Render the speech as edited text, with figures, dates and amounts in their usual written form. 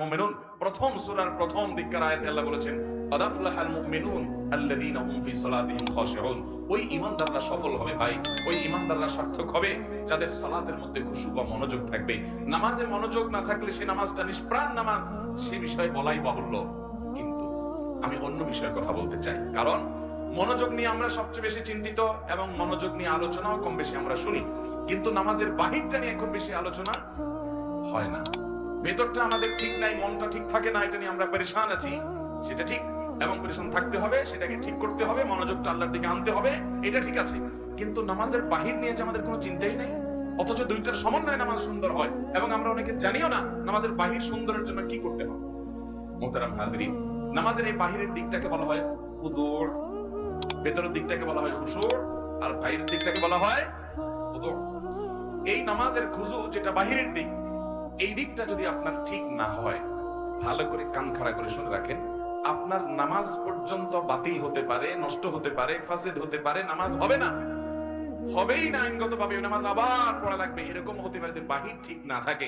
মুমিনুন প্রথম সূরার প্রথম দিককার আয়াতে আল্লাহ বলেছেন ক্বাদ আফলাহাল মুমিনুন আল্লাযীনা হুম ফি সালাতিহিম খাশিউন। ওই ঈমানদাররা সফল হবে ভাই, ওই ঈমানদাররা সার্থক হবে যাদের সালাতের মধ্যে খুশু বা মনোযোগ থাকবে। নামাজে মনোযোগ না থাকলে সে নামাজটা নিষ্প্রাণ নামাজ, সে বিষয়ে বলাই বাহুল্য। কিন্তু আমি অন্য বিষয়ে কথা বলতে চাই, কারণ মনোযোগ নিয়ে আমরা সবচেয়ে বেশি চিন্তিত এবং মনোযোগ নিয়ে আলোচনাও কম বেশি আমরা শুনি, কিন্তু নামাজের বাহিরটা নিয়ে খুব বেশি আলোচনা হয় না। ভেতরটা আমাদের ঠিক নাই, মনটা ঠিক থাকে না, এটা নিয়ে আমরা পেরেশান আছি, সেটা ঠিক, এবং পেরেশান থাকতে হবে, সেটাকে ঠিক করতে হবে, মনোযোগটা আল্লাহর দিকে আনতে হবে, এটা ঠিক আছে। কিন্তু নামাজের বাহির নিয়ে যে আমাদের কোনো চিন্তাই নেই, অথচ দুইটার সমন্বয়ে নামাজ সুন্দর হয়, এবং আমরা অনেকে জানিও না নামাজের বাহির সুন্দরের জন্য কি করতে হবে। মোহতারাম হাজরিন, নামাজের এই বাহিরের দিকটাকে বলা হয় খুদুর, ভেতরের দিকটাকে বলা হয় খুশুর, আর বাহিরের দিকটাকে বলা হয় খুদুর। এই নামাজের খুজু যেটা বাহিরের দিক, এই দিকটা যদি আপনার ঠিক না হয়, ভালো করে কান খাড়া করে শুনে রাখেন, আপনার নামাজ পর্যন্ত বাতিল হতে পারে, নষ্ট হতে পারে, ফাসিদ হতে পারে, নামাজ হবে না, হবেই না, আইনগত ভাবে নামাজ আবার পড়া লাগবে, এরকম হতে পারে বাহির ঠিক না থাকে।